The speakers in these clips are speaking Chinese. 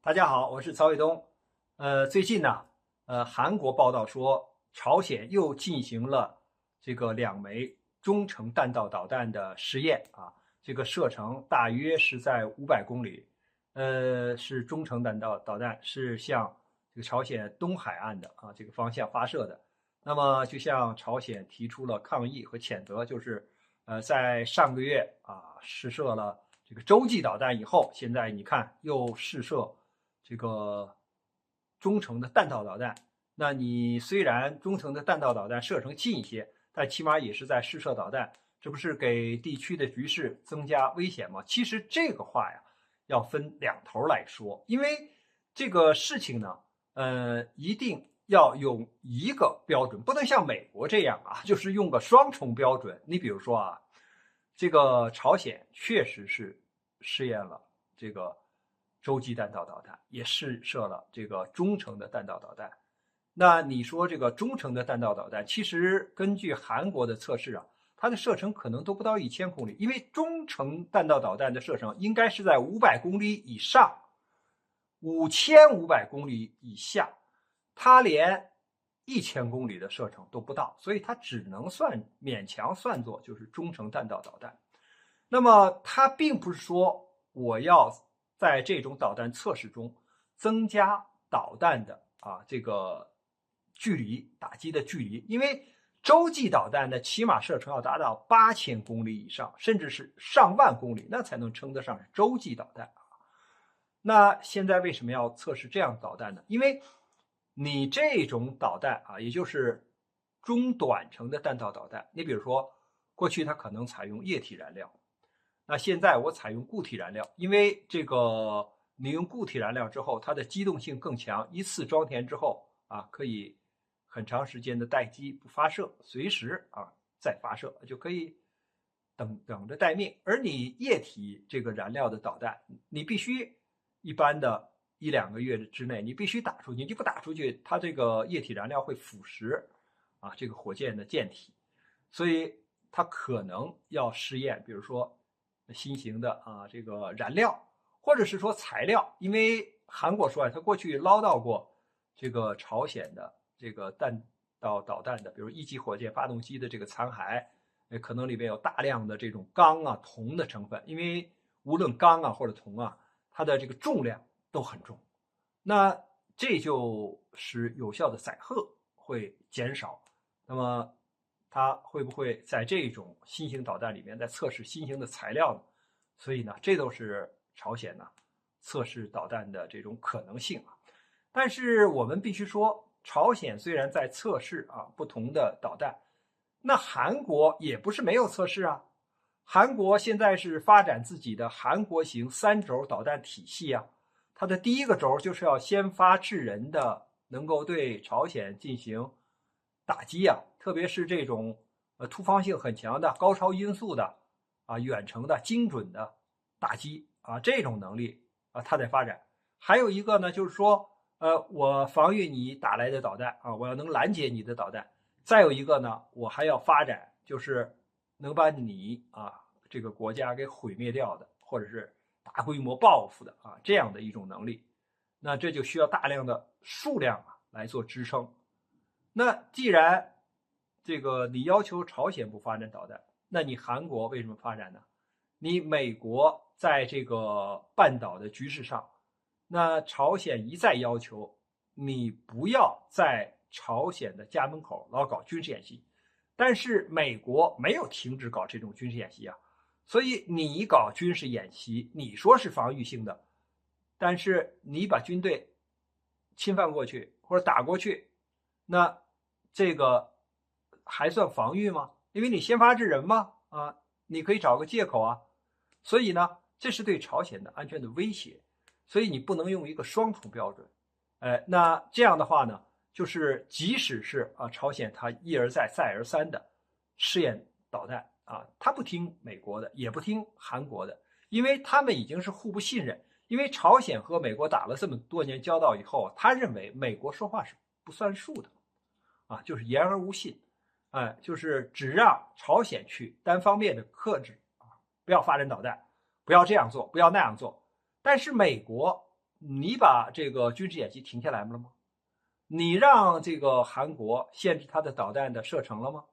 大家好，我是曹伟东。最近呢，韩国报道说，朝鲜又进行了这个2枚中程弹道导弹的试验啊，这个射程大约是在500公里，是中程弹道导弹，是向这个朝鲜东海岸的这个方向发射的。那么就向朝鲜提出了抗议和谴责，就是在上个月试射了这个洲际导弹以后，现在你看又试射这个中程的弹道导弹。那你虽然中程的弹道导弹射程近一些，但起码也是在试射导弹，这不是给地区的局势增加危险吗？其实这个话呀，要分两头来说，因为这个事情呢，一定要用一个标准，不能像美国这样就是用个双重标准。你比如说这个朝鲜确实是试验了这个洲际弹道导弹，也试射了这个中程的弹道导弹。那你说这个中程的弹道导弹，其实根据韩国的测试它的射程可能都不到1000公里，因为中程弹道导弹的射程应该是在500公里以上，5500公里以下，它连1000公里的射程都不到，所以它只能勉强算作就是中程弹道导弹。那么它并不是说我要在这种导弹测试中增加导弹的这个距离，打击的距离，因为洲际导弹的起码射程要达到8000公里以上，甚至是上万公里，那才能称得上是洲际导弹。那现在为什么要测试这样的导弹呢？因为你这种导弹也就是中短程的弹道导弹，你比如说过去它可能采用液体燃料，那现在我采用固体燃料，因为这个你用固体燃料之后，它的机动性更强，一次装填之后可以很长时间的待机不发射，随时再发射，就可以等着待命。而你液体这个燃料的导弹，你必须一般的1-2个月之内，你必须打出去，你不打出去，它这个液体燃料会腐蚀这个火箭的舰体，所以它可能要试验，比如说新型的这个燃料，或者是说材料，因为韩国说它过去捞到过这个朝鲜的这个弹道导弹的，比如1级火箭发动机的这个残骸，可能里面有大量的这种钢铜的成分，因为无论钢或者铜它的这个重量都很重，那这就使有效的载荷会减少。那么它会不会在这种新型导弹里面在测试新型的材料呢？所以呢，这都是朝鲜测试导弹的这种可能性但是我们必须说，朝鲜虽然在测试不同的导弹，那韩国也不是没有测试韩国现在是发展自己的韩国型3轴导弹体系它的第一个轴就是要先发制人的，能够对朝鲜进行打击特别是这种突防性很强的高超音速的远程的精准的打击这种能力它在发展。还有一个呢，就是说我防御你打来的导弹我要能拦截你的导弹。再有一个呢，我还要发展就是能把你这个国家给毁灭掉的，或者是大规模报复的这样的一种能力。那这就需要大量的数量来做支撑。那既然这个你要求朝鲜不发展导弹，那你韩国为什么发展呢？你美国在这个半岛的局势上，那朝鲜一再要求你不要在朝鲜的家门口老搞军事演习，但是美国没有停止搞这种军事演习所以你搞军事演习，你说是防御性的，但是你把军队侵犯过去或者打过去，那这个还算防御吗？因为你先发制人嘛你可以找个借口所以呢，这是对朝鲜的安全的威胁，所以你不能用一个双重标准。那这样的话呢，就是即使是朝鲜它一而再再而三的试验导弹它不听美国的，也不听韩国的，因为他们已经是互不信任。因为朝鲜和美国打了这么多年交道以后，他认为美国说话是不算数的就是言而无信，就是只让朝鲜去单方面的克制不要发展导弹，不要这样做，不要那样做。但是美国你把这个军事演习停下来了吗？你让这个韩国限制它的导弹的射程了吗？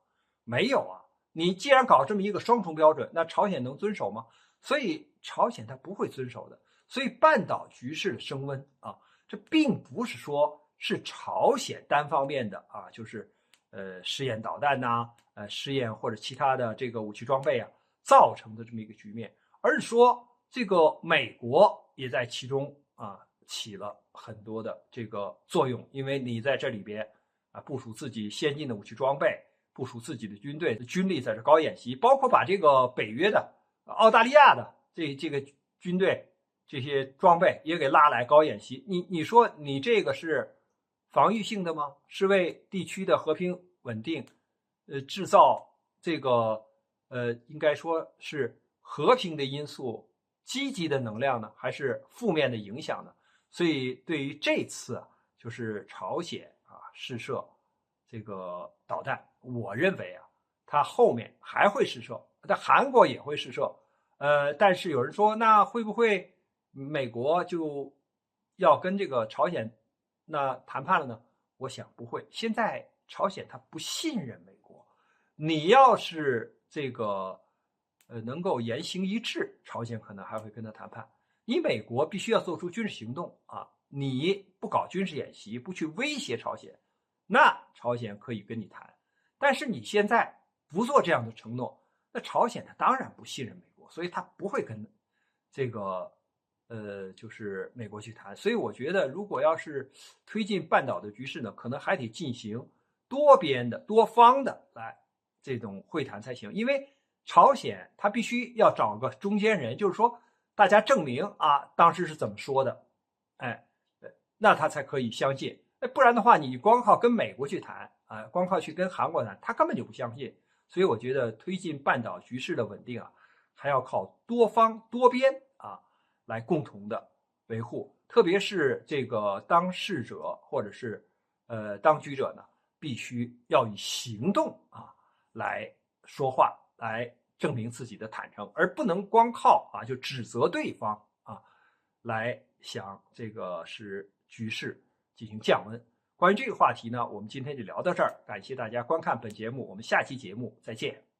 没有啊。你既然搞这么一个双重标准，那朝鲜能遵守吗？所以朝鲜它不会遵守的。所以半岛局势的升温啊，这并不是说是朝鲜单方面的啊，就是试验导弹呐、试验或者其他的这个武器装备啊造成的这么一个局面，而是说这个美国也在其中啊起了很多的这个作用，因为你在这里边啊部署自己先进的武器装备，部署自己的军队军力在这高演习，包括把这个北约的、澳大利亚的这个军队这些装备也给拉来高演习。你说你这个是防御性的吗？是为地区的和平稳定制造这个应该说是和平的因素、积极的能量呢，还是负面的影响呢？所以对于这次啊，就是朝鲜啊试射这个导弹，我认为啊，它后面还会试射，但韩国也会试射。但是有人说，那会不会美国就要跟这个朝鲜那谈判了呢？我想不会。现在朝鲜他不信任美国，你要是这个能够言行一致，朝鲜可能还会跟他谈判。你美国必须要做出军事行动啊！你不搞军事演习，不去威胁朝鲜，那朝鲜可以跟你谈。但是你现在不做这样的承诺，那朝鲜他当然不信任美国，所以他不会跟这个就是美国去谈。所以我觉得，如果要是推进半岛的局势呢，可能还得进行多边的、多方的来这种会谈才行。因为朝鲜他必须要找个中间人，就是说大家证明啊当时是怎么说的，哎，那他才可以相信。不然的话，你光靠跟美国去谈啊，光靠去跟韩国谈，他根本就不相信。所以我觉得推进半岛局势的稳定啊，还要靠多方多边啊来共同的维护。特别是这个当事者或者是当局者呢，必须要以行动啊来说话，来证明自己的坦诚，而不能光靠啊就指责对方啊来想这个使局势进行降温。关于这个话题呢，我们今天就聊到这儿，感谢大家观看本节目，我们下期节目再见。